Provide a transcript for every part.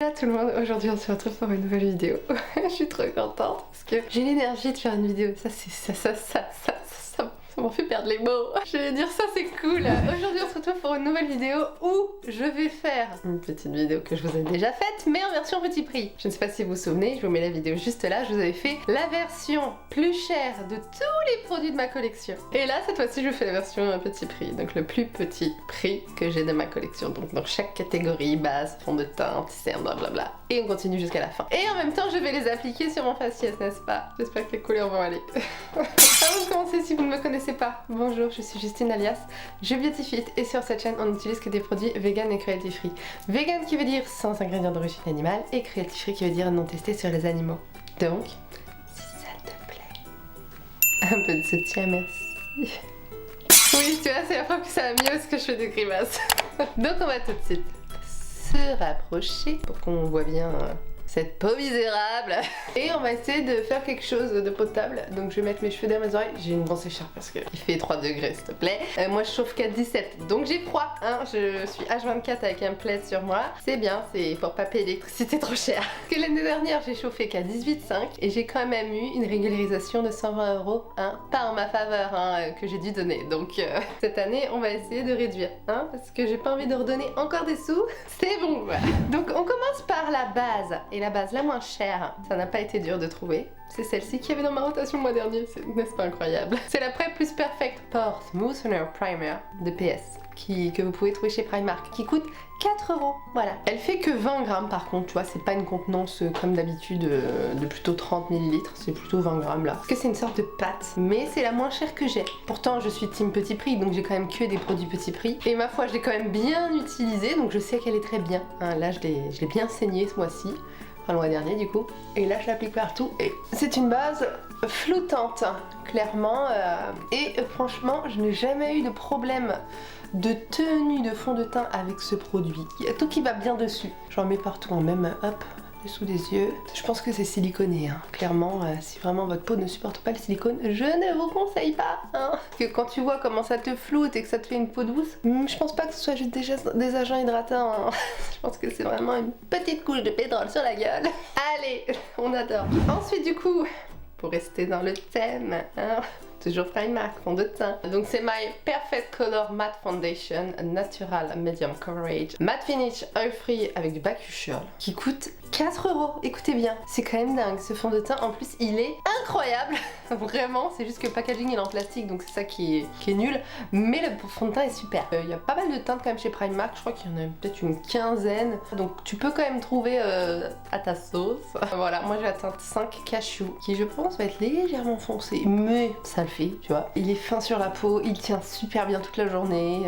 Hello tout le monde, aujourd'hui on se retrouve pour une nouvelle vidéo. Je suis trop contente parce que j'ai l'énergie de faire une vidéo. Ça m'en fait perdre les mots. Je vais dire ça, c'est cool. Aujourd'hui on se retrouve pour une nouvelle vidéo où je vais faire une petite vidéo que je vous ai déjà faite, mais en version petit prix. Je ne sais pas si vous vous souvenez, je vous mets la vidéo juste là. Je vous avais fait la version plus chère de tous les produits de ma collection. Et là, cette fois-ci, je fais la version à petit prix. Donc le plus petit prix que j'ai de ma collection. Donc dans chaque catégorie, base, fond de teint, anti-cerne, blablabla. Et on continue jusqu'à la fin. Et en même temps, je vais les appliquer sur mon faciès, n'est-ce pas? J'espère que les couleurs vont aller. Avant de commencer, si vous ne me connaissez pas, bonjour, je suis Justine alias Je Beauty Fit et sur cette chaîne on n'utilise que des produits vegan et cruelty free. Vegan qui veut dire sans ingrédients d'origine animale et cruelty free qui veut dire non testé sur les animaux. Donc, si ça te plaît, un peu de soutien, merci. Oui, tu vois, c'est la fois que ça va mieux parce que je fais des grimaces. Donc on va tout de suite se rapprocher pour qu'on voit bien cette peau misérable. Et on va essayer de faire quelque chose de potable. Donc je vais mettre mes cheveux derrière mes oreilles. J'ai une grosse écharpe parce qu'il fait 3 degrés s'il te plaît. Moi je chauffe qu'à 17. Donc j'ai froid hein. Je suis H24 avec un plaid sur moi. C'est bien, c'est pour pas payer l'électricité trop cher. Parce que l'année dernière j'ai chauffé qu'à 18,5 et j'ai quand même eu une régularisation de 120 € hein. Pas en ma faveur hein, que j'ai dû donner. Donc cette année on va essayer de réduire hein, parce que j'ai pas envie de redonner encore des sous. C'est bon voilà. Donc on commence par la base. Et la base la moins chère, ça n'a pas été dur de trouver. C'est celle-ci qui avait dans ma rotation le mois dernier, n'est-ce pas incroyable? C'est la Prep Plus Perfect Pore Smoother Primer de PS que vous pouvez trouver chez Primark qui coûte 4 €. Voilà. Elle fait que 20 grammes par contre, tu vois, c'est pas une contenance comme d'habitude de plutôt 30 ml, c'est plutôt 20 grammes là. Parce que c'est une sorte de pâte, mais c'est la moins chère que j'ai. Pourtant, je suis team petit prix, donc j'ai quand même que des produits petit prix. Et ma foi, je l'ai quand même bien utilisée, donc je sais qu'elle est très bien. Hein, là, je l'ai bien saignée ce mois-ci. Le mois dernier du coup, et là je l'applique partout et c'est une base flottante clairement et franchement je n'ai jamais eu de problème de tenue de fond de teint avec ce produit. Il y a tout qui va bien dessus, j'en mets partout, même hop dessous des yeux. Je pense que c'est siliconé hein. Clairement si vraiment votre peau ne supporte pas le silicone, je ne vous conseille pas hein. Parce que quand tu vois comment ça te floute et que ça te fait une peau douce, je pense pas que ce soit juste des agents hydratants hein. Je pense que c'est vraiment une petite couche de pétrole sur la gueule. Allez, on adore. Ensuite du coup, pour rester dans le thème hein, toujours Primark, fond de teint. Donc c'est My Perfect Color Matte Foundation Natural Medium Coverage Matte Finish Oil Free avec du Bakuchiol qui coûte 4 €. Écoutez bien, c'est quand même dingue ce fond de teint. En plus il est incroyable. Vraiment, c'est juste que le packaging il est en plastique donc c'est ça qui est nul. Mais le fond de teint est super. Il y a pas mal de teintes quand même chez Primark. Je crois qu'il y en a peut-être une quinzaine. Donc tu peux quand même trouver à ta sauce. Voilà, moi j'ai la teinte 5 Cashew qui je pense va être légèrement foncée. Mais ça le fait, tu vois. Il est fin sur la peau, il tient super bien toute la journée.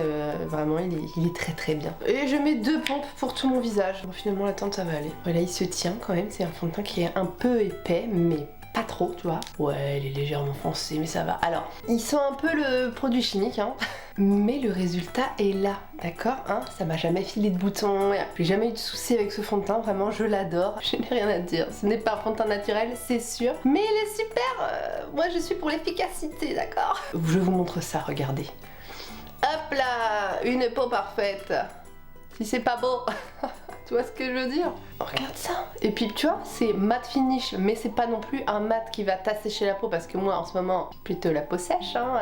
Vraiment, il est très très bien. Et je mets 2 pompes pour tout mon visage. Bon, finalement la teinte ça va aller. Voilà, il se tient quand même. C'est un fond de teint qui est un peu épais, mais pas trop, tu vois. Ouais, il est légèrement foncé, mais ça va. Alors, il sent un peu le produit chimique, hein. Mais le résultat est là, d'accord hein. Ça m'a jamais filé de boutons, j'ai jamais eu de soucis avec ce fond de teint, vraiment je l'adore. Je n'ai rien à dire, ce n'est pas un fond de teint naturel, c'est sûr. Mais il est super, moi je suis pour l'efficacité, d'accord. Je vous montre ça, regardez. Hop là, une peau parfaite. Si c'est pas beau, tu vois ce que je veux dire? Regarde ça. Et puis tu vois, c'est matte finish, mais c'est pas non plus un mat qui va t'assécher la peau parce que moi en ce moment, plutôt la peau sèche, hein.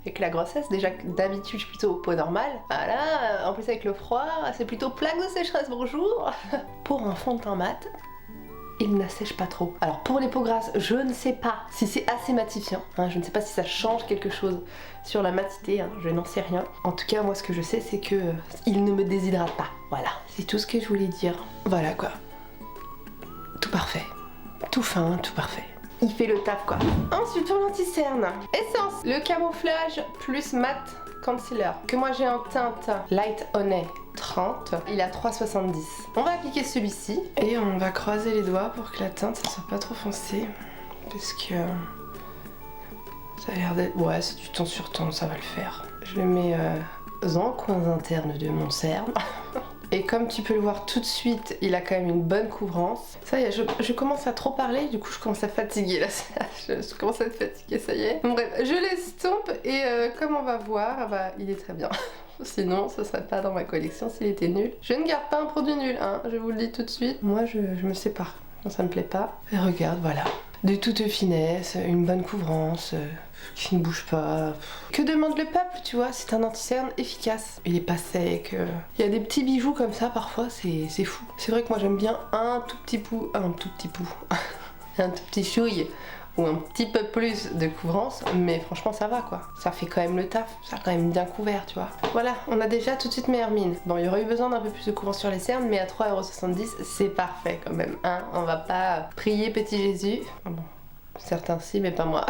Avec la grossesse, déjà d'habitude je suis plutôt peau normale. Voilà, en plus avec le froid, c'est plutôt plaque de sécheresse, bonjour. Pour un fond de teint mat, il n'assèche pas trop. Alors pour les peaux grasses, je ne sais pas si c'est assez matifiant, hein, je ne sais pas si ça change quelque chose sur la matité, hein, je n'en sais rien. En tout cas moi ce que je sais c'est que il ne me déshydrate pas. Voilà, c'est tout ce que je voulais dire. Voilà quoi. Tout parfait. Tout fin, tout parfait. Il fait le taf quoi. Ensuite pour l'anti-cerne, Essence, le camouflage plus matte concealer que moi j'ai en teinte Light Honey 30, il a 3,70. On va appliquer celui-ci et on va croiser les doigts pour que la teinte ne soit pas trop foncée parce que ça a l'air d'être... Ouais, c'est du temps sur temps, ça va le faire. Je le mets dans les coins internes de mon cerne. Et comme tu peux le voir tout de suite, il a quand même une bonne couvrance. Ça y est, je commence à trop parler, du coup je commence à fatiguer là. Je commence à être fatiguée, ça y est. Bon bref, je l'estompe et comme on va voir, bah, il est très bien. sinon ce serait pas dans ma collection s'il était nul. Je ne garde pas un produit nul, hein, je vous le dis tout de suite. Moi je me sépare quand ça me plaît pas. Et regarde, voilà. De toute finesse, une bonne couvrance, qui ne bouge pas. Que demande le peuple, tu vois? C'est un anti-cerne efficace. Il est pas sec. Il y a des petits bijoux comme ça parfois, c'est fou. C'est vrai que moi j'aime bien un tout petit pou, un tout petit chouille ou un petit peu plus de couvrance, mais franchement ça va quoi. Ça fait quand même le taf, ça a quand même bien couvert, tu vois. Voilà, on a déjà tout de suite meilleure mine. Bon, il y aurait eu besoin d'un peu plus de couvrance sur les cernes, mais à 3,70 €, c'est parfait quand même, hein. On va pas prier petit Jésus. Bon, certains si, mais pas moi.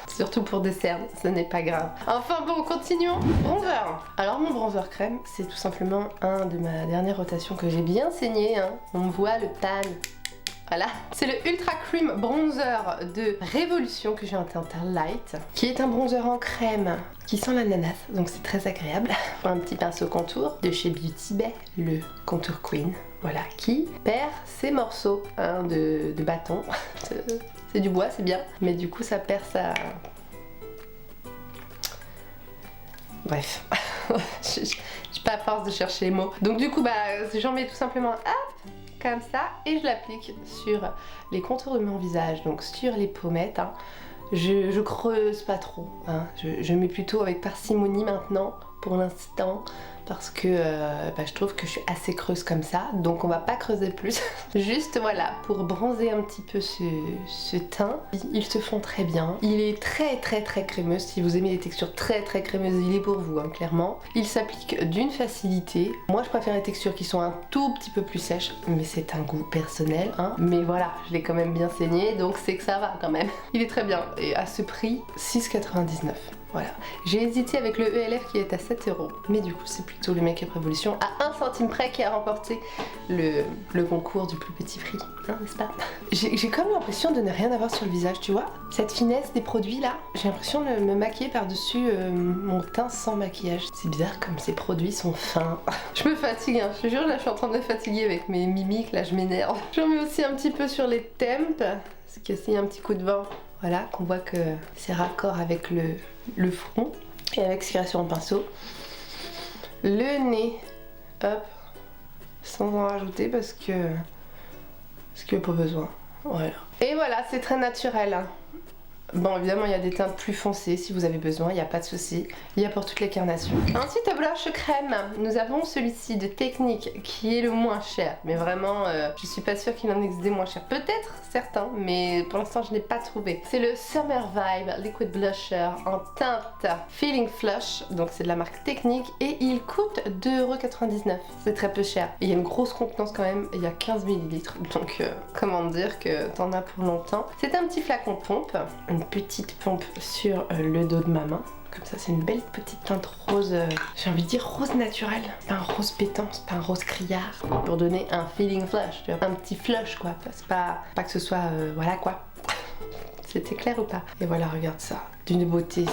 Surtout pour des cernes, ce n'est pas grave. Enfin bon, continuons. Bronzer. Alors mon bronzer crème, c'est tout simplement un de ma dernière rotation que j'ai bien saigné, hein. On voit le tan. Voilà, c'est le Ultra Cream Bronzer de Révolution que j'ai en teinte light, qui est un bronzer en crème qui sent l'ananas, donc c'est très agréable. Un petit pinceau contour de chez Beauty Bay, le Contour Queen, voilà, qui perd ses morceaux hein, de bâton. C'est du bois, c'est bien, mais du coup ça perd sa... Bref, je suis pas à force de chercher les mots. Donc du coup, bah, j'en mets tout simplement, hop, comme ça, et je l'applique sur les contours de mon visage, donc sur les pommettes. Hein. Je creuse pas trop, hein. Je mets plutôt avec parcimonie maintenant, pour l'instant, parce que bah, je trouve que je suis assez creuse comme ça, donc on va pas creuser plus. Juste voilà, pour bronzer un petit peu ce teint. Ils se font très bien. Il est très crémeux. Si vous aimez les textures très crémeuses, il est pour vous, hein, clairement. Il s'applique d'une facilité. Moi je préfère les textures qui sont un tout petit peu plus sèches, mais c'est un goût personnel, hein. Mais voilà, je l'ai quand même bien saigné, donc c'est que ça va quand même. Il est très bien, et à ce prix, 6,99 €. Voilà, j'ai hésité avec le ELF qui est à 7 €, mais du coup c'est plutôt le Make Up Révolution à 1 centime près qui a remporté le concours du plus petit prix, hein, n'est-ce pas? J'ai quand même l'impression de ne rien avoir sur le visage, tu vois? Cette finesse des produits là, j'ai l'impression de me maquiller par-dessus mon teint sans maquillage. C'est bizarre comme ces produits sont fins. Je me fatigue, hein, je te jure, là je suis en train de me fatiguer avec mes mimiques, là je m'énerve. J'en mets aussi un petit peu sur les tempes, ce qui est aussi un petit coup de vent. Voilà, qu'on voit que c'est raccord avec le front et avec ce qu'il reste sur le pinceau. Le nez, hop, sans en rajouter parce qu'il n'y a pas besoin. Voilà. Et voilà, c'est très naturel. Hein. Bon, évidemment, il y a des teintes plus foncées si vous avez besoin, il n'y a pas de souci. Il y a pour toutes les carnations. Ensuite, au blush crème, nous avons celui-ci de Technique qui est le moins cher. Mais vraiment, je suis pas sûre qu'il en existe des moins chers. Peut-être certains, mais pour l'instant, je n'ai pas trouvé. C'est le Summer Vibe Liquid Blusher en teinte Feeling Flush. Donc, c'est de la marque Technique et il coûte 2,99 €. C'est très peu cher. Et il y a une grosse contenance quand même, il y a 15 ml. Donc, comment dire que t'en as pour longtemps. C'est un petit flacon pompe. Une petite pompe sur le dos de ma main. Comme ça, c'est une belle petite teinte rose, j'ai envie de dire rose naturel. C'est pas un rose pétant, c'est pas un rose criard. Pour donner un feeling flush, tu vois, un petit flush quoi. C'est pas que ce soit, voilà quoi. C'était clair ou pas? Et voilà, regarde ça, d'une beauté.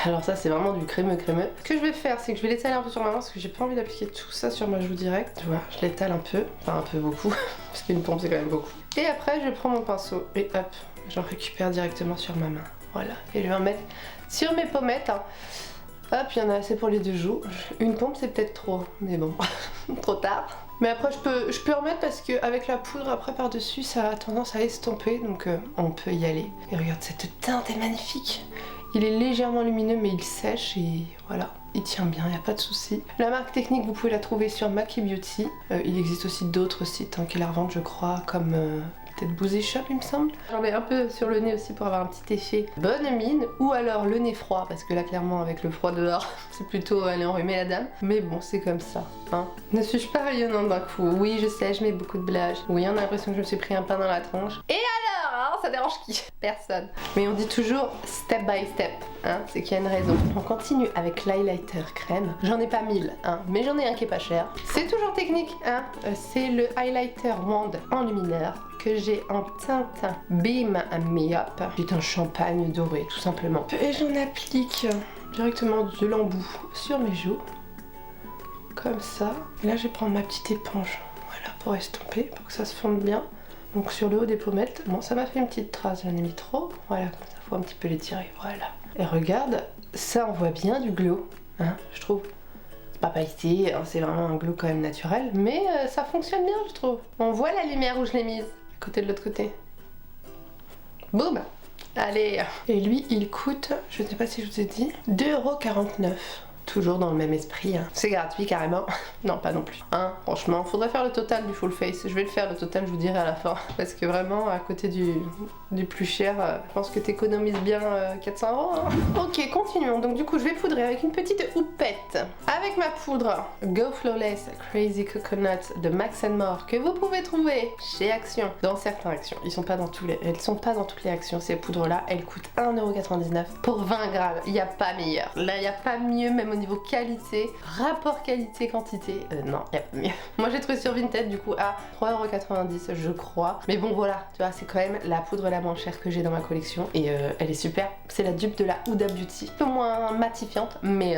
Alors ça, c'est vraiment du crémeux. Ce que je vais faire, c'est que je vais l'étaler un peu sur ma main parce que j'ai pas envie d'appliquer tout ça sur ma joue directe. Tu vois, je l'étale un peu, enfin un peu beaucoup, parce qu'une pompe c'est quand même beaucoup. Et après, je prends mon pinceau et hop, j'en récupère directement sur ma main. Voilà, et je vais en mettre sur mes pommettes. Hein. Hop, il y en a assez pour les deux joues. Une pompe c'est peut-être trop, mais bon, trop tard. Mais après je peux en mettre parce qu'avec la poudre après par-dessus ça a tendance à estomper, donc on peut y aller. Et regarde, cette teinte est magnifique. Il est légèrement lumineux mais il sèche et voilà, il tient bien, il n'y a pas de souci. La marque Technique, vous pouvez la trouver sur Maki Beauty. Il existe aussi d'autres sites hein, qui la revendent je crois, comme... peut-être Boozy Shop il me semble. J'en mets un peu sur le nez aussi pour avoir un petit effet bonne mine, ou alors le nez froid parce que là clairement avec le froid dehors c'est plutôt aller enrhumer la dame, mais bon c'est comme ça hein. Ne suis-je pas rayonnante d'un coup? Oui je sais, je mets beaucoup de blush, oui on a l'impression que je me suis pris un pain dans la tronche, et alors hein, ça dérange qui? Personne. Mais on dit toujours step by step hein, c'est qu'il y a une raison. On continue avec l'highlighter crème, j'en ai pas 1000 hein, mais j'en ai un qui est pas cher. C'est toujours Technique hein, c'est le highlighter wand enlumineur que j'ai en teinte Beam Me Up. C'est un champagne doré tout simplement. Et j'en applique directement de l'embout sur mes joues. Comme ça. Et là je vais prendre ma petite éponge. Voilà, pour estomper, pour que ça se fonde bien. Donc sur le haut des pommettes. Bon, ça m'a fait une petite trace, j'en ai mis trop. Voilà, comme ça, faut un petit peu l'étirer. Voilà. Et regarde, ça envoie bien du glow. Hein, je trouve. pas pailleté, hein, c'est vraiment un glow quand même naturel, mais ça fonctionne bien je trouve. On voit la lumière où je l'ai mise, à côté de l'autre côté. Boum. Allez. Et lui il coûte, je sais pas si je vous ai dit, 2,49 €. Toujours dans le même esprit, hein. C'est gratuit carrément. Non, pas non plus. Hein, franchement, faudrait faire le total du full face. Je vais le faire le total, je vous dirai à la fin. Parce que vraiment, à côté du plus cher, je pense que t'économises bien 400 €. Hein. Ok, continuons. Donc du coup, je vais poudrer avec une petite houppette. Avec ma poudre Go Flawless Crazy Coconut de Max More que vous pouvez trouver chez Action. Dans certains Actions. Elles sont pas dans toutes les Actions. Ces poudres-là, elles coûtent 1,99 € pour 20 grammes. Il n'y a pas meilleur. Là, il n'y a pas mieux, même au niveau qualité, rapport qualité-quantité, non, y a pas mieux. Moi j'ai trouvé sur Vinted du coup à 3,90 € je crois. Mais bon voilà, tu vois, c'est quand même la poudre la moins chère que j'ai dans ma collection et elle est super. C'est la dupe de la Huda Beauty. Un peu moins matifiante, mais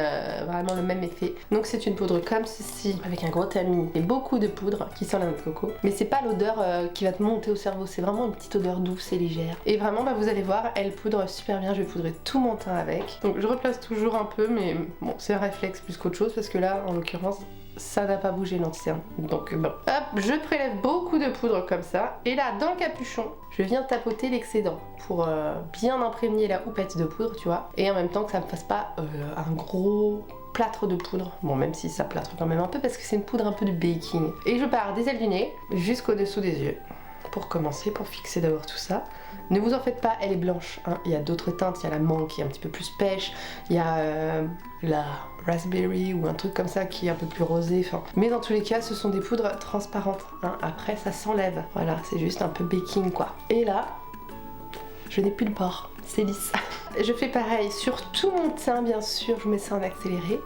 vraiment le même effet. Donc c'est une poudre comme ceci, avec un gros tamis et beaucoup de poudre qui sent la noix de coco. Mais c'est pas l'odeur qui va te monter au cerveau, c'est vraiment une petite odeur douce et légère. Et vraiment, bah, vous allez voir, elle poudre super bien. Je vais poudrer tout mon teint avec. Donc je replace toujours un peu, mais bon, c'est un réflexe plus qu'autre chose parce que là en l'occurrence ça n'a pas bougé l'anti-cerne. Donc bon, hop, je prélève beaucoup de poudre comme ça et là dans le capuchon je viens tapoter l'excédent pour bien imprégner la houppette de poudre, tu vois, et en même temps que ça me fasse pas un gros plâtre de poudre. Bon, même si ça plâtre quand même un peu parce que c'est une poudre un peu de baking. Et je pars des ailes du nez jusqu'au dessous des yeux pour commencer, pour fixer d'abord tout ça. Ne vous en faites pas, elle est blanche, hein. Il y a d'autres teintes, il y a la menthe qui est un petit peu plus pêche, il y a la raspberry ou un truc comme ça qui est un peu plus rosé, enfin. Mais dans tous les cas, ce sont des poudres transparentes, hein. Après, ça s'enlève. Voilà, c'est juste un peu baking quoi. Et là, je n'ai plus le port, c'est lisse. Je fais pareil sur tout mon teint, bien sûr, je mets ça en accéléré.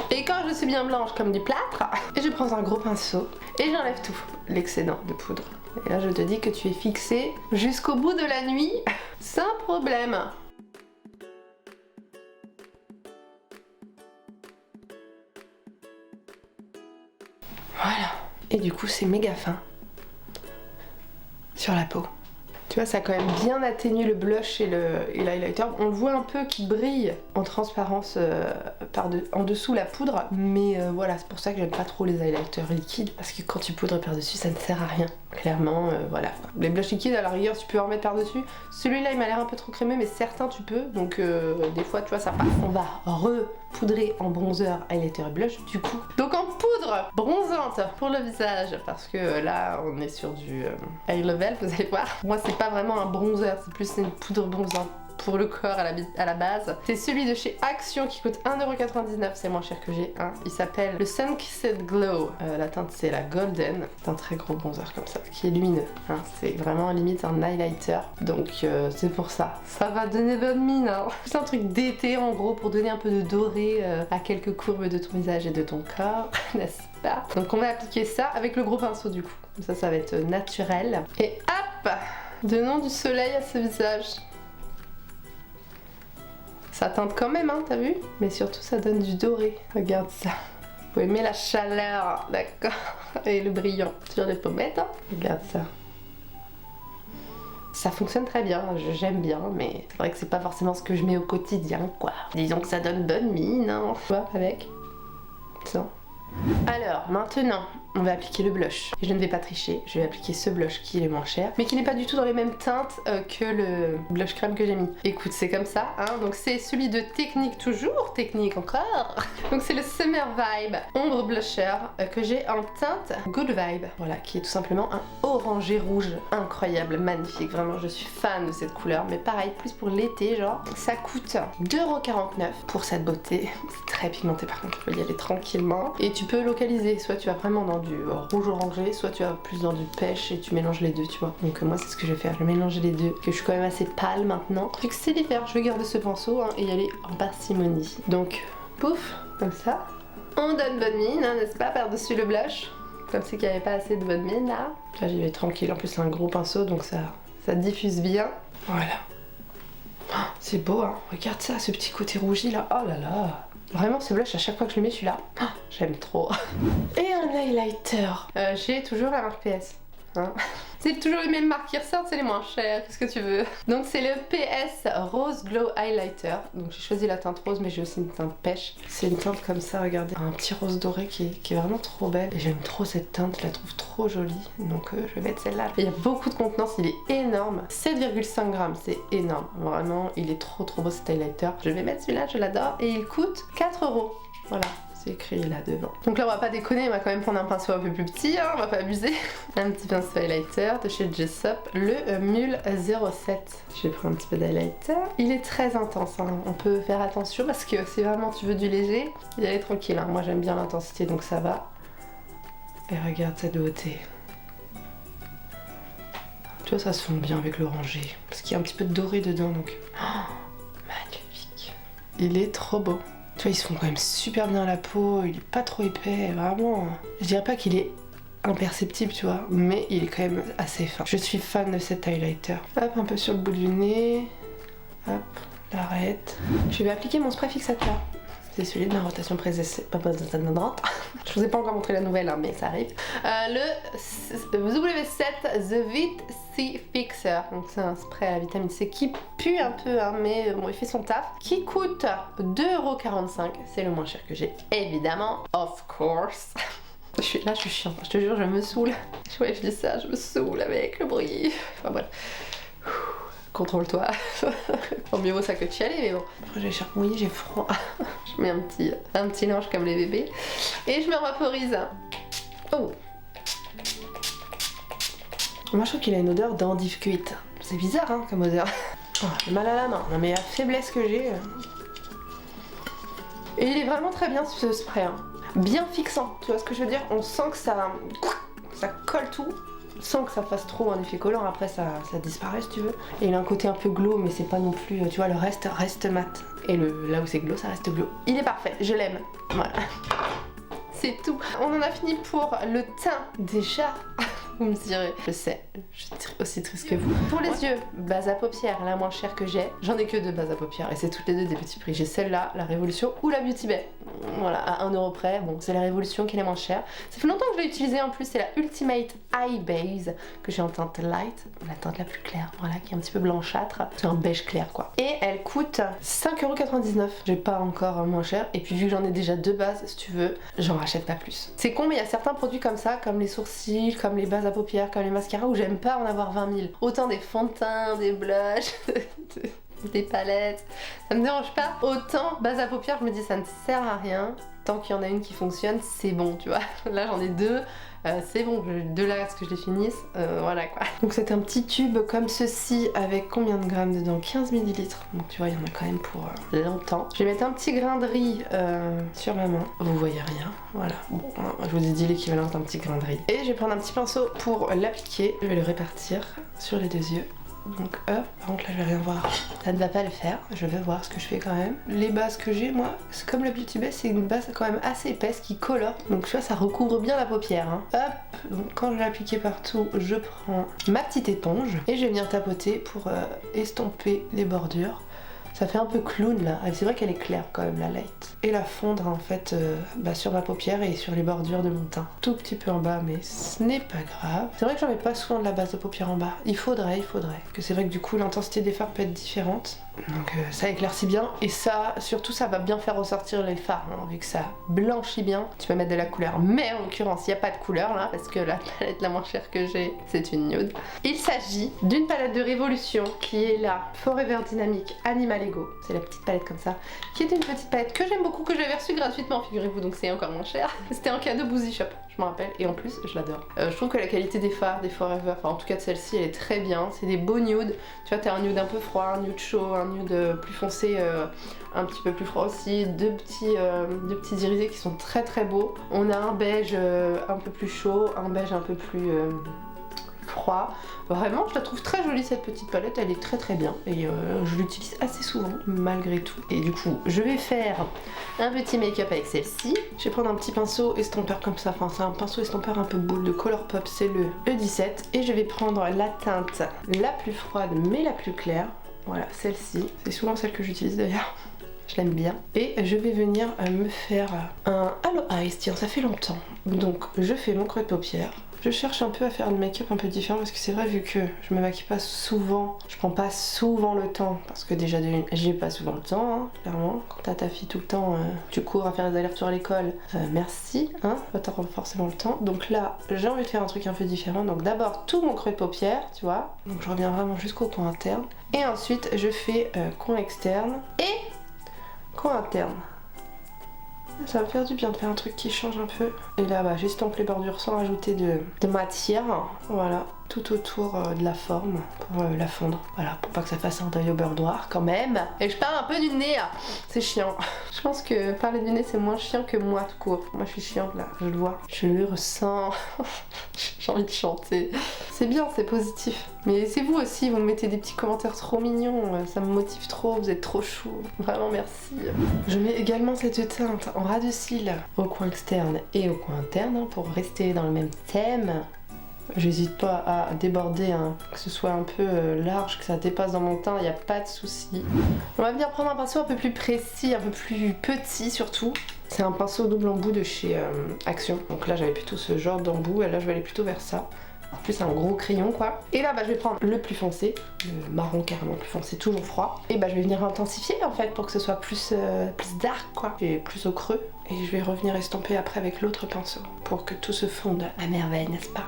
Et quand je suis bien blanche comme du plâtre, je prends un gros pinceau et j'enlève tout, l'excédent de poudre. Et là je te dis que tu es fixé jusqu'au bout de la nuit, sans problème. Voilà. Et du coup c'est méga fin sur la peau. Tu vois, ça a quand même bien atténué le blush et l'highlighter. On le voit un peu qui brille en transparence en dessous la poudre. Mais voilà, c'est pour ça que j'aime pas trop les highlighters liquides. Parce que quand tu poudres par-dessus, ça ne sert à rien. Clairement, voilà. Les blushs liquides, à la rigueur, tu peux en remettre par-dessus. Celui-là, il m'a l'air un peu trop crémeux, mais certains, tu peux. Donc, des fois, tu vois, ça passe. On va repoudrer en bronzer, highlighter et blush, du coup. Donc, en poudre bronzante pour le visage. Parce que là, on est sur du high level, vous allez voir. Moi, c'est pas vraiment un bronzer, c'est plus une poudre bronzante pour le corps à la base. C'est celui de chez Action qui coûte 1,99 €, c'est moins cher que j'ai un. Il s'appelle le Sun Kissed Glow. La teinte c'est la Golden. C'est un très gros bronzer comme ça, qui est lumineux. Hein. C'est vraiment limite un highlighter. Donc c'est pour ça. Ça va donner bonne mine. Hein. C'est un truc d'été en gros pour donner un peu de doré à quelques courbes de ton visage et de ton corps, n'est-ce pas? Donc on va appliquer ça avec le gros pinceau du coup. Comme ça va être naturel. Et hop! Donnons du soleil à ce visage. Ça teinte quand même, hein, t'as vu? Mais surtout, ça donne du doré. Regarde ça. Vous aimer la chaleur, d'accord? Et le brillant sur les pommettes, hein? Regarde ça. Ça fonctionne très bien, j'aime bien, mais c'est vrai que c'est pas forcément ce que je mets au quotidien, quoi. Disons que ça donne bonne mine, hein. Tu vois, avec ça. Alors, maintenant, on va appliquer le blush. Et je ne vais pas tricher, je vais appliquer ce blush qui est le moins cher, mais qui n'est pas du tout dans les mêmes teintes que le blush crème que j'ai mis. Écoute, c'est comme ça, hein. Donc c'est celui de Technique, toujours Technique encore. Donc c'est le Summer Vibe Ombre Blusher que j'ai en teinte Good Vibe. Voilà, qui est tout simplement un orangé rouge. Incroyable, magnifique, vraiment je suis fan de cette couleur. Mais pareil, plus pour l'été, genre. Ça coûte 2,49 € pour cette beauté. C'est très pigmenté par contre, il faut y aller tranquillement. Et tu peux localiser, soit tu vas vraiment dans du rouge orangé, soit tu vas plus dans du pêche et tu mélanges les deux, tu vois. Donc moi c'est ce que je vais faire, je vais mélanger les deux, que je suis quand même assez pâle maintenant. Vu que c'est l'hiver, je vais garder ce pinceau hein, et y aller en parcimonie. Donc pouf, comme ça. On donne bonne mine, hein, n'est-ce pas, par-dessus le blush. Comme c'est qu'il n'y avait pas assez de bonne mine là. Là j'y vais tranquille, en plus c'est un gros pinceau donc ça diffuse bien. Voilà. Oh, c'est beau hein, regarde ça, ce petit côté rougi là, oh là là. Vraiment ce blush à chaque fois que je le mets je suis là, oh, j'aime trop. Et un highlighter, j'ai toujours la marque PS. hein. C'est toujours les mêmes marques qui ressortent, c'est les moins chères, qu'est-ce que tu veux? Donc c'est le PS Rose Glow Highlighter. Donc j'ai choisi la teinte rose mais j'ai aussi une teinte pêche. C'est une teinte comme ça, regardez, un petit rose doré qui est vraiment trop belle. Et j'aime trop cette teinte, je la trouve trop jolie. Donc je vais mettre celle-là. Il y a beaucoup de contenance, il est énorme. 7,5 grammes, c'est énorme. Vraiment, il est trop beau cet highlighter. Je vais mettre celui-là, je l'adore. Et il coûte 4 €. Voilà. C'est écrit là devant. Donc là on va pas déconner, on va quand même prendre un pinceau un peu plus petit, hein, on va pas abuser. Un petit pinceau highlighter de chez Jessop, le Mule 07. Je vais prendre un petit peu d'highlighter. Il est très intense, hein. On peut faire attention parce que si vraiment tu veux du léger, y aller tranquille, hein. Moi j'aime bien l'intensité donc ça va. Et regarde cette beauté. Tu vois ça se fond bien avec l'orangé, parce qu'il y a un petit peu de doré dedans donc... Oh, magnifique. Il est trop beau. Tu vois, ils se font quand même super bien à la peau, il est pas trop épais, vraiment. Je dirais pas qu'il est imperceptible, tu vois, mais il est quand même assez fin. Je suis fan de cet highlighter. Hop, un peu sur le bout du nez. Hop, l'arrête. Je vais appliquer mon spray fixateur. C'est celui de ma rotation précédente. Je vous ai pas encore montré la nouvelle, hein, mais ça arrive. Le W7 The Vit C Fixer. Donc c'est un spray à la vitamine C qui pue un peu, hein, mais bon, il fait son taf. Qui coûte 2,45 €. C'est le moins cher que j'ai, évidemment. Of course. Je suis chiante. Je te jure, je me saoule. Ouais, je dis ça, je me saoule avec le bruit. Enfin bref. Contrôle-toi. Bon, mieux vaut ça que de chialer, mais bon. Après, j'ai l'écharpe mouillée, j'ai froid. Je mets un petit linge comme les bébés. Et je me vaporise. Oh. Moi, je trouve qu'il a une odeur d'endive cuite. C'est bizarre, hein, comme odeur. Oh, j'ai mal à la main. Non, mais la faiblesse que j'ai. Et il est vraiment très bien, ce spray. Hein. Bien fixant, tu vois ce que je veux dire? On sent que ça colle tout. Sans que ça fasse trop un effet collant, après ça disparaît si tu veux. Et il a un côté un peu glow, mais c'est pas non plus, tu vois, le reste reste mat. Et là où c'est glow, ça reste glow. Il est parfait, je l'aime. Voilà. C'est tout. On en a fini pour le teint déjà. Vous me direz, je sais, je suis aussi triste que vous. Pour les yeux, base à paupières, la moins chère que j'ai. J'en ai que 2 bases à paupières et c'est toutes les deux des petits prix. J'ai celle-là, la Révolution ou la Beauty Bay. Voilà, à 1 € près. Bon, c'est la Révolution qui est la moins chère. Ça fait longtemps que je l'ai utilisée en plus, c'est la Ultimate Eye Base que j'ai en teinte light, la teinte la plus claire, voilà, qui est un petit peu blanchâtre. C'est un beige clair quoi. Et elle coûte 5,99 €. J'ai pas encore moins cher. Et puis vu que j'en ai déjà 2 bases, si tu veux, j'en rachète pas plus. C'est con, mais il y a certains produits comme ça, comme les sourcils, comme les bases à paupières, comme les mascaras, où j'aime pas en avoir 20 000. Autant des fonds de teint, des blushs, des palettes, ça me dérange pas. Autant base à paupières, je me dis ça ne sert à rien. Tant qu'il y en a une qui fonctionne, c'est bon, tu vois. Là j'en ai 2, c'est bon, 2 là, est-ce que je les finisse, voilà quoi. Donc c'est un petit tube comme ceci avec combien de grammes dedans? 15 ml. Donc tu vois, il y en a quand même pour longtemps. Je vais mettre un petit grain de riz sur ma main. Vous voyez rien, voilà. Bon, je vous ai dit l'équivalent d'un petit grain de riz. Et je vais prendre un petit pinceau pour l'appliquer. Je vais le répartir sur les 2 yeux. Donc hop, par contre là je vais rien voir, ça ne va pas le faire, je vais voir ce que je fais quand même. Les bases que j'ai moi, c'est comme la Beauty Bay, c'est une base quand même assez épaisse qui colore, donc tu vois ça recouvre bien la paupière. Hein. Hop, donc quand je l'ai appliqué partout, je prends ma petite éponge et je vais venir tapoter pour estomper les bordures. Ça fait un peu clown là, c'est vrai qu'elle est claire quand même la light. Et la fondre en fait sur ma paupière et sur les bordures de mon teint. Tout petit peu en bas mais ce n'est pas grave. C'est vrai que j'en mets pas souvent de la base de paupière en bas. Il faudrait. Que c'est vrai que du coup l'intensité des fards peut être différente. Donc ça éclaircit bien et ça, surtout ça va bien faire ressortir les fards hein, vu que ça blanchit bien. Tu peux mettre de la couleur mais en l'occurrence il n'y a pas de couleur là parce que la palette la moins chère que j'ai c'est une nude. Il s'agit d'une palette de Révolution qui est la Forever Dynamic Animal Ego. C'est la petite palette comme ça qui est une petite palette que j'aime beaucoup, que j'avais reçue gratuitement figurez-vous, donc c'est encore moins cher. C'était un cadeau Boozy Shop, je m'en rappelle, et en plus je l'adore. Je trouve que la qualité des fards, des Forever, enfin en tout cas de celle-ci elle est très bien. C'est des beaux nudes, tu vois t'as un nude un peu froid, un nude chaud, un nude plus foncé, un petit peu plus froid aussi, deux petits irisés qui sont très très beaux. On a un beige un peu plus chaud, un beige un peu plus froid. Vraiment je la trouve très jolie cette petite palette, elle est très très bien et je l'utilise assez souvent malgré tout. Et du coup je vais faire un petit make-up avec celle-ci. Je vais prendre un petit pinceau estompeur comme ça, enfin c'est un pinceau estompeur un peu boule de Colourpop, c'est le E17 et je vais prendre la teinte la plus froide mais la plus claire. Voilà, celle-ci, c'est souvent celle que j'utilise d'ailleurs, je l'aime bien. Et je vais venir me faire un Halo Eyes, tiens ça fait longtemps. Donc je fais mon creux de paupière, Je cherche un peu à faire le make-up un peu différent parce que c'est vrai, vu que je me maquille pas souvent, je prends pas souvent le temps, parce que déjà j'ai pas souvent le temps, hein, clairement. Quand t'as ta fille tout le temps, tu cours à faire les allers-retours à l'école, merci, hein, t'as forcément le temps. Donc là, j'ai envie de faire un truc un peu différent. Donc d'abord tout mon creux de paupière, tu vois. Donc je reviens vraiment jusqu'au coin interne. Et ensuite je fais coin externe et coin interne. Ça va me faire du bien de faire un truc qui change un peu. Et là, bah, j'estompe les bordures sans rajouter de matière. Voilà, tout autour de la forme pour la fondre. Voilà, pour pas que ça fasse un deuil au beurre noir quand même. Et je parle un peu du nez, c'est chiant. Je pense que parler du nez, c'est moins chiant que moi tout court. Moi, je suis chiante là, je le vois. Je le ressens. J'ai envie de chanter. C'est bien, c'est positif. Mais c'est vous aussi, vous me mettez des petits commentaires trop mignons. Ça me motive trop, vous êtes trop chou. Vraiment, merci. Je mets également cette teinte en ras de cils au coin externe et au coin interne hein, pour rester dans le même thème. J'hésite pas à déborder, hein, que ce soit un peu large, que ça dépasse dans mon teint, il n'y a pas de souci. On va venir prendre un pinceau un peu plus précis, un peu plus petit surtout. C'est un pinceau double embout de chez Action. Donc là j'avais plutôt ce genre d'embout et là je vais aller plutôt vers ça. En plus c'est un gros crayon quoi. Et là bah, je vais prendre le plus foncé, le marron carrément plus foncé, toujours froid. Et bah je vais venir intensifier en fait pour que ce soit plus dark quoi, et plus au creux. Et je vais revenir estomper après avec l'autre pinceau pour que tout se fonde à merveille, n'est-ce pas?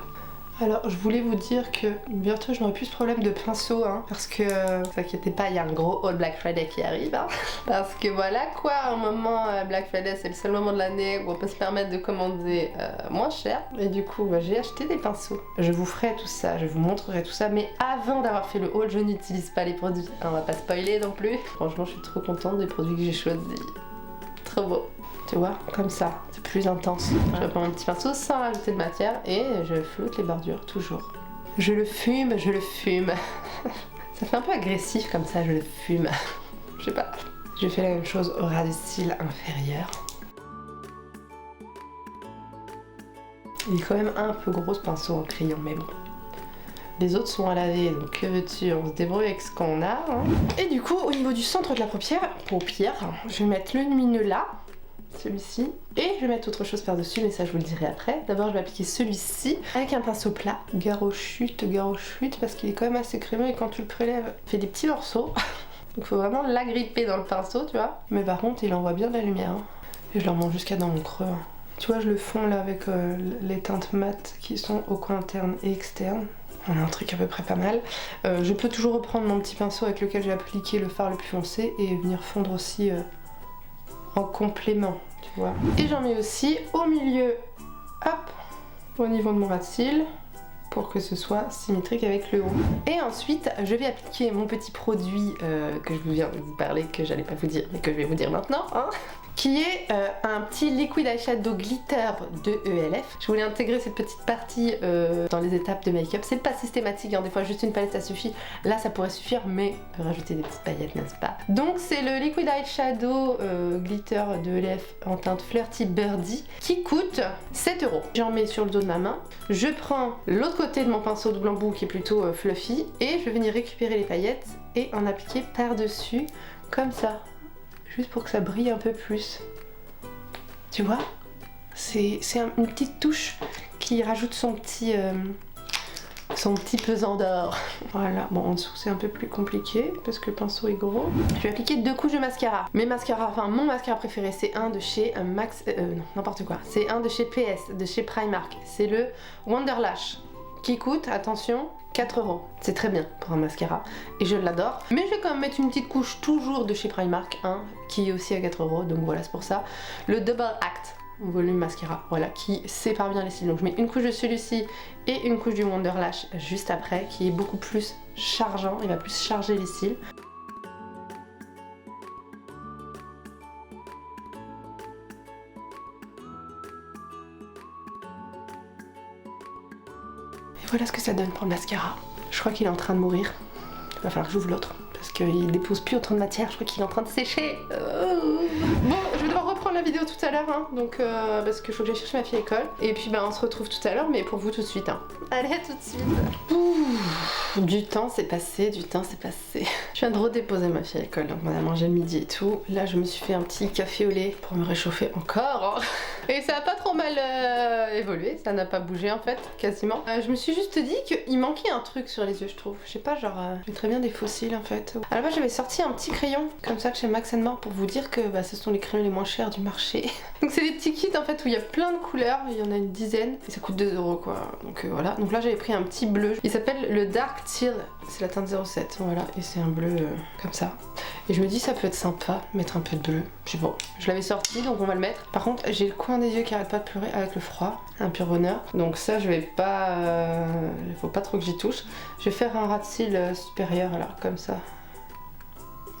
Alors je voulais vous dire que bientôt je n'aurai plus ce problème de pinceau hein, parce que, ne vous inquiétez pas, il y a un gros haul Black Friday qui arrive hein, parce que voilà quoi, un moment Black Friday c'est le seul moment de l'année où on peut se permettre de commander moins cher et du coup bah, j'ai acheté des pinceaux. Je vous ferai tout ça, je vous montrerai tout ça, mais avant d'avoir fait le haul je n'utilise pas les produits, on va pas spoiler non plus. Franchement je suis trop contente des produits que j'ai choisis, trop beau. Tu vois, comme ça, c'est plus intense. Je prends un petit pinceau sans rajouter de matière et je floute les bordures, toujours. Je le fume, je le fume. Ça fait un peu agressif comme ça, je le fume. Je sais pas. Je fais la même chose au ras de cils inférieur. Il est quand même un peu gros ce pinceau en crayon, mais bon. Les autres sont à laver, donc que veux-tu, on se débrouille avec ce qu'on a. Hein. Et du coup, au niveau du centre de la paupière, je vais mettre le lumineux là. Celui-ci, et je vais mettre autre chose par-dessus, mais ça je vous le dirai après. D'abord je vais appliquer celui-ci avec un pinceau plat, garochute, parce qu'il est quand même assez crémeux et quand tu le prélèves, il fait des petits morceaux. Donc faut vraiment l'agripper dans le pinceau, tu vois. Mais par contre il envoie bien de la lumière, hein. Et je le remonte jusqu'à dans mon creux. Tu vois, je le fonds là avec les teintes mates qui sont au coin interne et externe. On a un truc à peu près pas mal. Je peux toujours reprendre mon petit pinceau avec lequel j'ai appliqué le fard le plus foncé et venir fondre aussi en complément, tu vois. Et j'en mets aussi au milieu, hop, au niveau de mon ras de cils, pour que ce soit symétrique avec le haut. Et ensuite, je vais appliquer mon petit produit que je viens de vous parler, que j'allais pas vous dire, mais que je vais vous dire maintenant, hein, qui est un petit liquid eyeshadow glitter de ELF. Je voulais intégrer cette petite partie dans les étapes de make-up. C'est pas systématique, hein, des fois juste une palette ça suffit. Là ça pourrait suffire, mais on peut rajouter des petites paillettes, n'est-ce pas? Donc c'est le liquid eyeshadow glitter de ELF en teinte Flirty Birdie qui coûte 7 €. J'en mets sur le dos de ma main. Je prends l'autre côté de mon pinceau double embout qui est plutôt fluffy et je vais venir récupérer les paillettes et en appliquer par-dessus comme ça. Juste pour que ça brille un peu plus. Tu vois? C'est une petite touche qui rajoute son petit pesant d'or. Voilà, bon en dessous c'est un peu plus compliqué parce que le pinceau est gros. Je vais appliquer 2 couches de mascara. Mon mascara préféré c'est un de chez n'importe quoi. C'est un de chez PS, de chez Primark. C'est le Wonderlash qui coûte, attention, 4 €. C'est très bien pour un mascara et je l'adore. Mais je vais quand même mettre une petite couche toujours de chez Primark, hein, qui est aussi à 4 €, donc voilà c'est pour ça. Le Double Act volume mascara, voilà, qui sépare bien les cils. Donc je mets une couche de celui-ci et une couche du Wonderlash juste après, qui est beaucoup plus chargeant, il va plus charger les cils. Voilà ce que ça donne pour le mascara. Je crois qu'il est en train de mourir. Il va falloir que j'ouvre l'autre parce qu'il dépose plus autant de matière. Je crois qu'il est en train de sécher. Bon, je vais devoir reprendre la vidéo tout à l'heure, hein, donc parce qu'il faut que j'aille chercher ma fille à l'école. Et puis on se retrouve tout à l'heure, mais pour vous tout de suite. Hein. Allez, à tout de suite. Ouh, du temps s'est passé, du temps s'est passé. Je viens de redéposer ma fille à l'école, donc on a mangé le midi et tout. Là, je me suis fait un petit café au lait pour me réchauffer encore. Hein. Et ça a pas trop mal évolué, ça n'a pas bougé en fait, quasiment. Je me suis juste dit qu'il manquait un truc sur les yeux, je trouve. Je sais pas, genre, j'ai très bien des fossiles en fait. À la base, j'avais sorti un petit crayon comme ça de chez Max More pour vous dire que ce sont les crayons les moins chers du marché. Donc c'est des petits kits en fait où il y a plein de couleurs, il y en a une dizaine et ça coûte 2 € quoi. Donc voilà. Donc là j'avais pris un petit bleu. Il s'appelle le Dark Teal, c'est la teinte 07. Voilà, et c'est un bleu comme ça. Et je me dis ça peut être sympa de mettre un peu de bleu. Je sais pas. Je l'avais sorti donc on va le mettre. Par contre j'ai le coin des yeux qui arrête pas de pleurer avec le froid, un pur bonheur. Donc ça je vais pas, il faut pas trop que j'y touche. Je vais faire un ras de cils supérieur alors comme ça.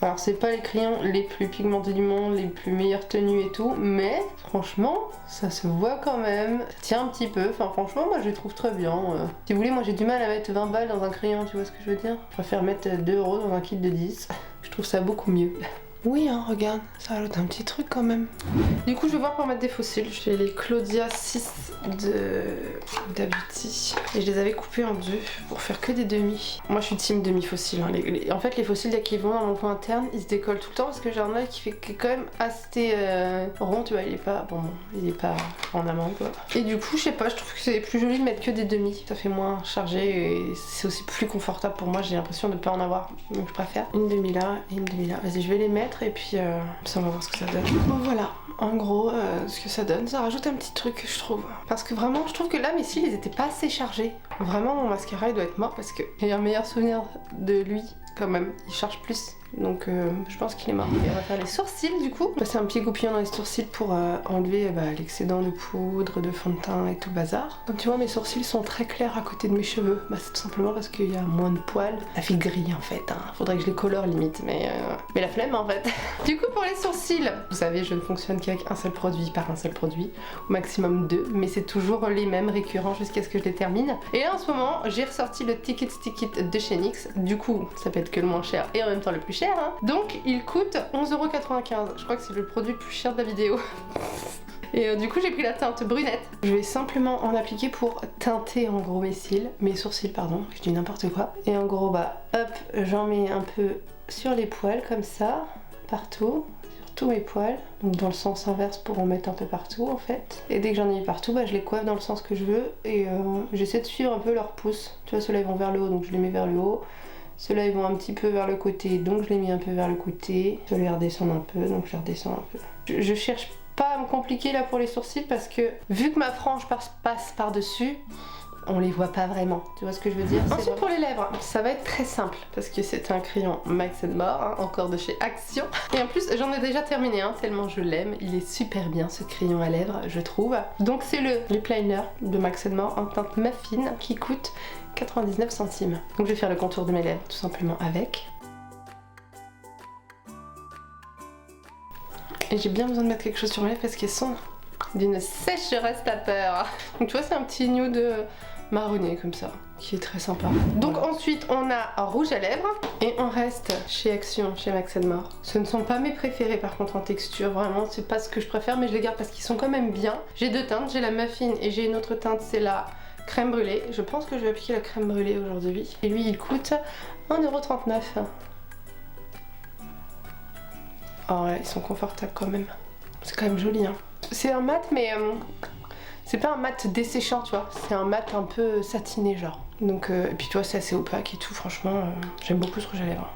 Alors c'est pas les crayons les plus pigmentés du monde, les plus meilleures tenues et tout, mais franchement ça se voit quand même, ça tient un petit peu, enfin franchement moi je les trouve très bien. Si vous voulez, moi j'ai du mal à mettre 20 balles dans un crayon, tu vois ce que je veux dire? Je préfère mettre 2 € dans un kit de 10, je trouve ça beaucoup mieux. Oui hein, regarde, ça rajoute un petit truc quand même. Du coup je vais voir pour mettre des fossiles. J'ai les Claudia 6 de Huda Beauty et je les avais coupés en deux pour faire que des demi. Moi je suis team demi fossiles hein. En fait les fossiles dès qu'ils vont dans mon coin interne ils se décollent tout le temps parce que j'ai un œil qui est quand même assez rond, tu vois, il est pas en amande quoi. Et du coup je sais pas, je trouve que c'est plus joli de mettre que des demi, ça fait moins chargé et c'est aussi plus confortable pour moi, j'ai l'impression de pas en avoir, donc je préfère une demi là et une demi là. Vas-y je vais les mettre et puis ça on va voir ce que ça donne. Bon voilà, en gros ce que ça donne, ça rajoute un petit truc je trouve. Parce que vraiment je trouve que là mes cils ils étaient pas assez chargés. Vraiment mon mascara il doit être mort parce que j'ai un meilleur souvenir de lui quand même, il charge plus. Donc je pense qu'il est mort. Et on va faire les sourcils du coup. Passer un petit goupillon dans les sourcils pour enlever l'excédent de poudre, de fond de teint et tout bazar. Comme tu vois mes sourcils sont très clairs à côté de mes cheveux. C'est tout simplement parce qu'il y a moins de poils. Ça fait gris en fait, hein. Faudrait que je les colore limite, mais la flemme en fait. Du coup pour les sourcils, vous savez je ne fonctionne qu'avec un seul produit par un seul produit, au maximum 2, mais c'est toujours les mêmes récurrents jusqu'à ce que je les termine. Et là en ce moment j'ai ressorti le Ticket Stick It de chez NYX. Du coup ça peut être que le moins cher et en même temps le plus cher. Donc il coûte 11,95 €. Je crois que c'est le produit le plus cher de la vidéo. Et du coup j'ai pris la teinte brunette. Je vais simplement en appliquer pour teinter en gros mes sourcils pardon, je dis n'importe quoi. Et en gros hop, j'en mets un peu sur les poils comme ça, partout, sur tous mes poils. Donc dans le sens inverse pour en mettre un peu partout en fait. Et dès que j'en ai mis partout, je les coiffe dans le sens que je veux. Et j'essaie de suivre un peu leur pouce. Tu vois, ceux-là ils vont vers le haut donc je les mets vers le haut. Ceux-là ils vont un petit peu vers le côté, donc je les mets un peu vers le côté. Je les redescends un peu, donc je les redescends un peu. Je cherche pas à me compliquer là pour les sourcils parce que vu que ma frange passe par-dessus, on les voit pas vraiment. Tu vois ce que je veux dire? Ensuite pour les lèvres, ça va être très simple parce que c'est un crayon Max More, hein, encore de chez Action. Et en plus j'en ai déjà terminé un tellement je l'aime. Il est super bien ce crayon à lèvres je trouve. Donc c'est le lip liner de Max More en teinte muffin qui coûte 99 centimes. Donc je vais faire le contour de mes lèvres tout simplement avec. Et j'ai bien besoin de mettre quelque chose sur mes lèvres parce qu'elles sont d'une sécheresse à peur. Donc tu vois c'est un petit nude marronné comme ça qui est très sympa. Donc ensuite on a un rouge à lèvres et on reste chez Action, chez Max More. Ce ne sont pas mes préférés par contre en texture, vraiment c'est pas ce que je préfère mais je les garde parce qu'ils sont quand même bien. J'ai deux teintes, j'ai la muffin et j'ai une autre teinte, c'est la crème brûlée. Je pense que je vais appliquer la crème brûlée aujourd'hui. Et lui il coûte 1,39 €. Oh ouais, ils sont confortables quand même. C'est quand même joli hein. C'est un mat mais c'est pas un mat desséchant tu vois. C'est un mat un peu satiné genre. Donc et puis tu vois c'est assez opaque et tout, franchement j'aime beaucoup ce rouge à lèvres.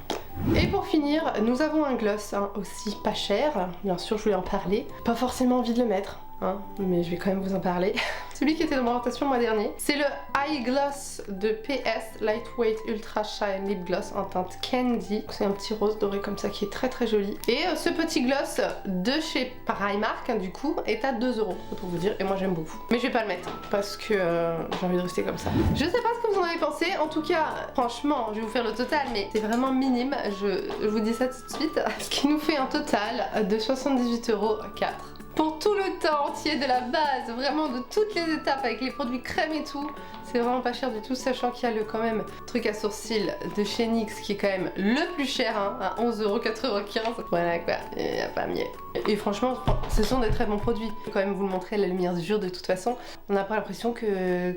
Et pour finir, nous avons un gloss hein, aussi pas cher. Bien sûr je voulais en parler. Pas forcément envie de le mettre. Hein, mais je vais quand même vous en parler. Celui qui était dans ma rotation le mois dernier, c'est le Eye Gloss de PS Lightweight Ultra Shine Lip Gloss en teinte Candy. C'est un petit rose doré comme ça qui est très très joli. Et ce petit gloss de chez Primark hein, du coup est à 2 € pour vous dire, et moi j'aime beaucoup. Mais je vais pas le mettre parce que j'ai envie de rester comme ça. Je sais pas ce que vous en avez pensé, en tout cas franchement je vais vous faire le total mais c'est vraiment minime, je vous dis ça tout de suite. Ce qui nous fait un total de 78,04 €. Pour tout le temps entier de la base, vraiment de toutes les étapes avec les produits crème et tout, c'est vraiment pas cher du tout, sachant qu'il y a le quand même truc à sourcils de chez NYX qui est quand même le plus cher hein, à 11,95 €. Voilà quoi, il n'y a pas mieux. Et franchement, ce sont des très bons produits. Je vais quand même vous le montrer à la lumière du jour de toute façon. On n'a pas l'impression que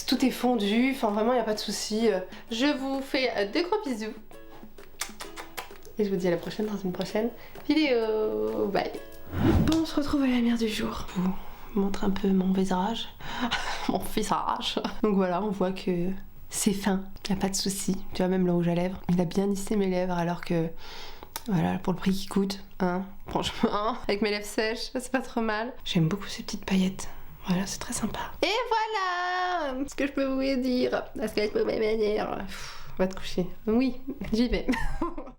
tout est fondu, enfin vraiment il n'y a pas de souci. Je vous fais des gros bisous. Et je vous dis à la prochaine dans une prochaine vidéo. Bye. Bon, on se retrouve à la lumière du jour. Vous vous montre un peu mon visage. Mon visage. Donc voilà, on voit que c'est fin, y a pas de souci. Tu vois, même le rouge à lèvres, il a bien lissé mes lèvres alors que voilà, pour le prix qu'il coûte, hein, franchement, hein, avec mes lèvres sèches, c'est pas trop mal. J'aime beaucoup ces petites paillettes. Voilà, c'est très sympa. Et voilà ce que je peux vous dire. Est-ce que je peux me dire? Va te coucher. Oui, j'y vais.